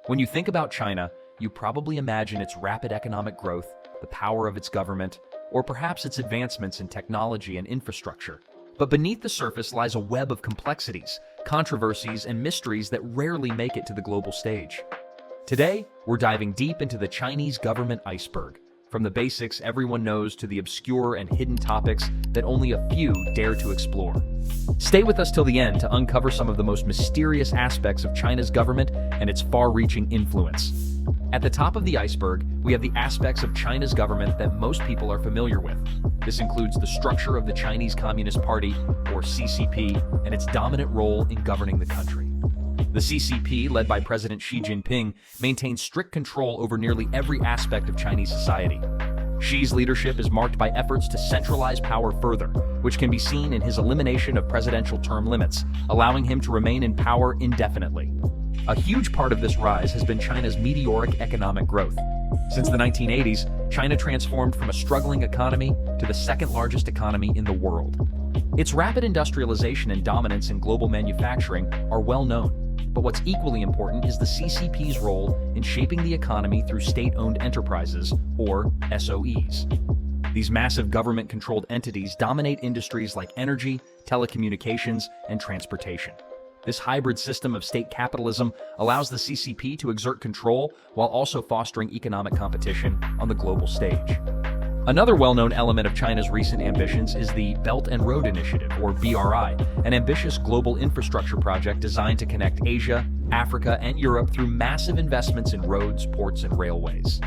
When you think about China, you probably imagine its rapid economic growth, the power of its government, or perhaps its advancements in technology and infrastructure. But beneath the surface lies a web of complexities, controversies, and mysteries that rarely make it to the global stage. Today, we're diving deep into the Chinese government iceberg, from the basics everyone knows to the obscure and hidden topics that only a few dare to explore. Stay with us till the end to uncover some of the most mysterious aspects of China's government and its far-reaching influence. At the top of the iceberg, we have the aspects of China's government that most people are familiar with. This includes the structure of the Chinese Communist Party, or CCP, and its dominant role in governing the country. The CCP, led by President Xi Jinping, maintains strict control over nearly every aspect of Chinese society. Xi's leadership is marked by efforts to centralize power further, which can be seen in his elimination of presidential term limits, allowing him to remain in power indefinitely. A huge part of this rise has been China's meteoric economic growth. Since the 1980s, China transformed from a struggling economy to the second-largest economy in the world. Its rapid industrialization and dominance in global manufacturing are well known. But what's equally important is the CCP's role in shaping the economy through state-owned enterprises, or SOEs. These massive government-controlled entities dominate industries like energy, telecommunications, and transportation. This hybrid system of state capitalism allows the CCP to exert control while also fostering economic competition on the global stage. Another well-known element of China's recent ambitions is the Belt and Road Initiative, or BRI, an ambitious global infrastructure project designed to connect Asia, Africa, and Europe through massive investments in roads, ports, and railways.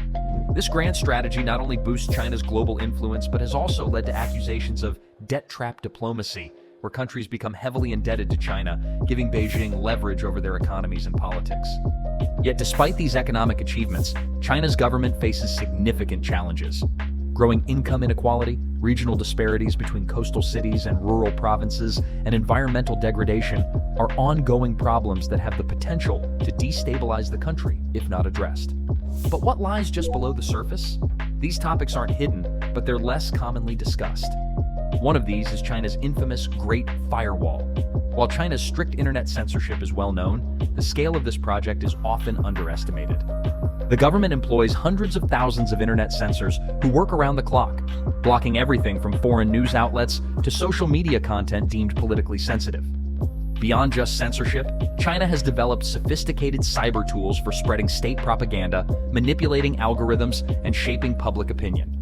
This grand strategy not only boosts China's global influence, but has also led to accusations of debt trap diplomacy, where countries become heavily indebted to China, giving Beijing leverage over their economies and politics. Yet despite these economic achievements, China's government faces significant challenges. Growing income inequality, regional disparities between coastal cities and rural provinces, and environmental degradation are ongoing problems that have the potential to destabilize the country if not addressed. But what lies just below the surface? These topics aren't hidden, but they're less commonly discussed. One of these is China's infamous Great Firewall. While China's strict internet censorship is well known, the scale of this project is often underestimated. The government employs hundreds of thousands of internet censors who work around the clock, blocking everything from foreign news outlets to social media content deemed politically sensitive. Beyond just censorship, China has developed sophisticated cyber tools for spreading state propaganda, manipulating algorithms, and shaping public opinion.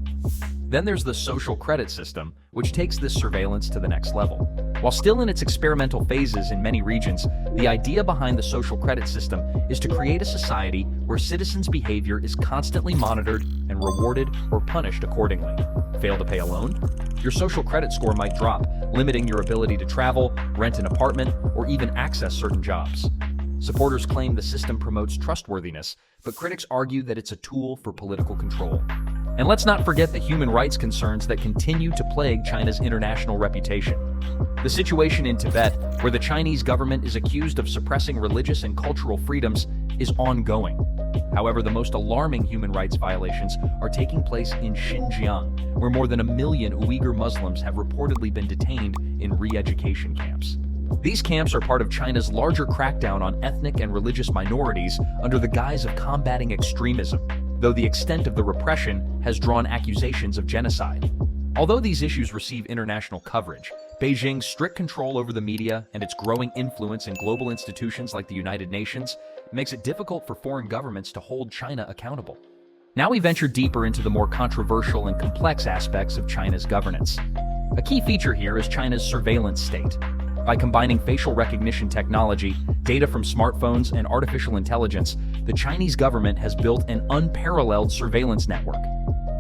Then there's the social credit system, which takes this surveillance to the next level. While still in its experimental phases in many regions, the idea behind the social credit system is to create a society where citizens' behavior is constantly monitored and rewarded or punished accordingly. Fail to pay a loan? Your social credit score might drop, limiting your ability to travel, rent an apartment, or even access certain jobs. Supporters claim the system promotes trustworthiness, but critics argue that it's a tool for political control. And let's not forget the human rights concerns that continue to plague China's international reputation. The situation in Tibet, where the Chinese government is accused of suppressing religious and cultural freedoms, is ongoing. However, the most alarming human rights violations are taking place in Xinjiang, where more than 1 million Uyghur Muslims have reportedly been detained in re-education camps. These camps are part of China's larger crackdown on ethnic and religious minorities under the guise of combating extremism, though the extent of the repression has drawn accusations of genocide. Although these issues receive international coverage, Beijing's strict control over the media and its growing influence in global institutions like the United Nations makes it difficult for foreign governments to hold China accountable. Now we venture deeper into the more controversial and complex aspects of China's governance. A key feature here is China's surveillance state. By combining facial recognition technology, data from smartphones, and artificial intelligence, the Chinese government has built an unparalleled surveillance network.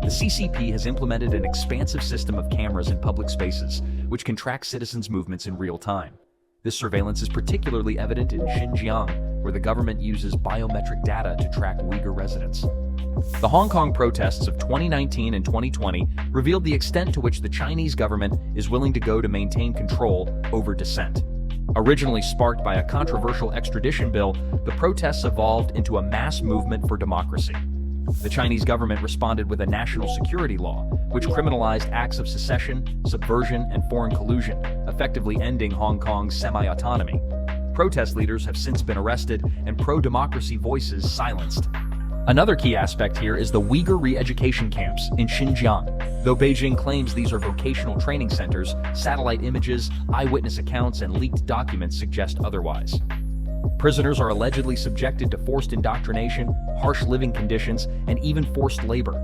The CCP has implemented an expansive system of cameras in public spaces, which can track citizens' movements in real time. This surveillance is particularly evident in Xinjiang, where the government uses biometric data to track Uyghur residents. The Hong Kong protests of 2019 and 2020 revealed the extent to which the Chinese government is willing to go to maintain control over dissent. Originally sparked by a controversial extradition bill, the protests evolved into a mass movement for democracy. The Chinese government responded with a national security law, which criminalized acts of secession, subversion, and foreign collusion, effectively ending Hong Kong's semi-autonomy. Protest leaders have since been arrested and pro-democracy voices silenced. Another key aspect here is the Uyghur re-education camps in Xinjiang. Though Beijing claims these are vocational training centers, satellite images, eyewitness accounts, and leaked documents suggest otherwise. Prisoners are allegedly subjected to forced indoctrination, harsh living conditions, and even forced labor.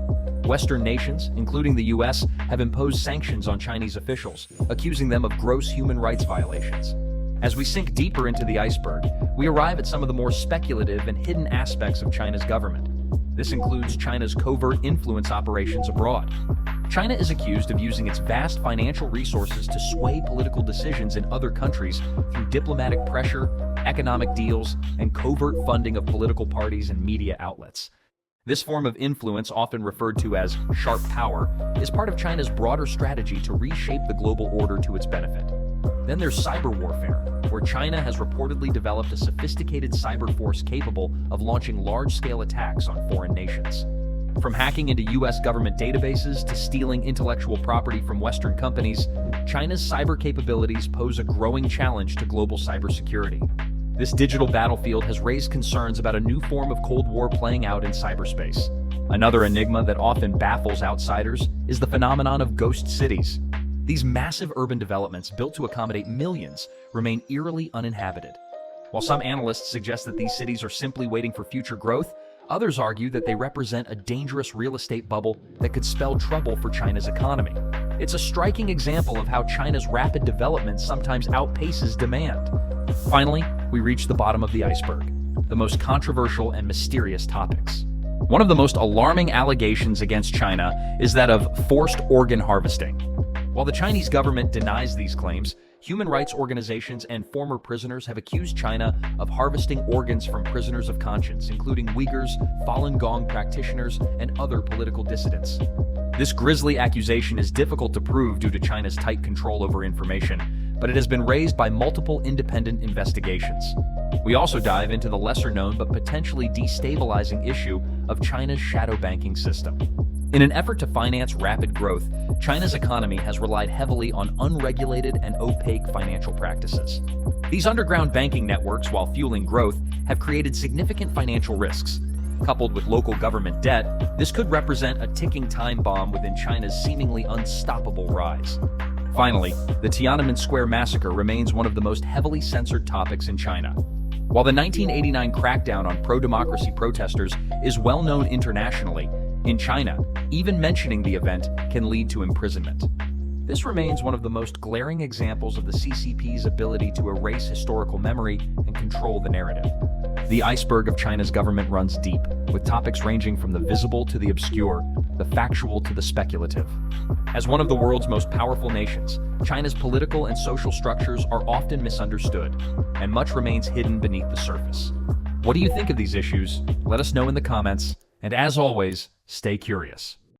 Western nations, including the US, have imposed sanctions on Chinese officials, accusing them of gross human rights violations. As we sink deeper into the iceberg, we arrive at some of the more speculative and hidden aspects of China's government. This includes China's covert influence operations abroad. China is accused of using its vast financial resources to sway political decisions in other countries through diplomatic pressure, economic deals, and covert funding of political parties and media outlets. This form of influence, often referred to as sharp power, is part of China's broader strategy to reshape the global order to its benefit. Then there's cyber warfare, where China has reportedly developed a sophisticated cyber force capable of launching large-scale attacks on foreign nations. From hacking into US government databases to stealing intellectual property from Western companies, China's cyber capabilities pose a growing challenge to global cybersecurity. This digital battlefield has raised concerns about a new form of Cold War playing out in cyberspace. Another enigma that often baffles outsiders is the phenomenon of ghost cities. These massive urban developments, built to accommodate millions, remain eerily uninhabited. While some analysts suggest that these cities are simply waiting for future growth, others argue that they represent a dangerous real estate bubble that could spell trouble for China's economy. It's a striking example of how China's rapid development sometimes outpaces demand. Finally, we reach the bottom of the iceberg, the most controversial and mysterious topics. One of the most alarming allegations against China is that of forced organ harvesting. While the Chinese government denies these claims, human rights organizations and former prisoners have accused China of harvesting organs from prisoners of conscience, including Uyghurs, Falun Gong practitioners, and other political dissidents. This grisly accusation is difficult to prove due to China's tight control over information, but it has been raised by multiple independent investigations. We also dive into the lesser-known but potentially destabilizing issue of China's shadow banking system. In an effort to finance rapid growth, China's economy has relied heavily on unregulated and opaque financial practices. These underground banking networks, while fueling growth, have created significant financial risks. Coupled with local government debt, this could represent a ticking time bomb within China's seemingly unstoppable rise. Finally, the Tiananmen Square massacre remains one of the most heavily censored topics in China. While the 1989 crackdown on pro-democracy protesters is well known internationally, in China, even mentioning the event can lead to imprisonment. This remains one of the most glaring examples of the CCP's ability to erase historical memory and control the narrative. The iceberg of China's government runs deep, with topics ranging from the visible to the obscure, the factual to the speculative. As one of the world's most powerful nations, China's political and social structures are often misunderstood, and much remains hidden beneath the surface. What do you think of these issues? Let us know in the comments, and as always, stay curious.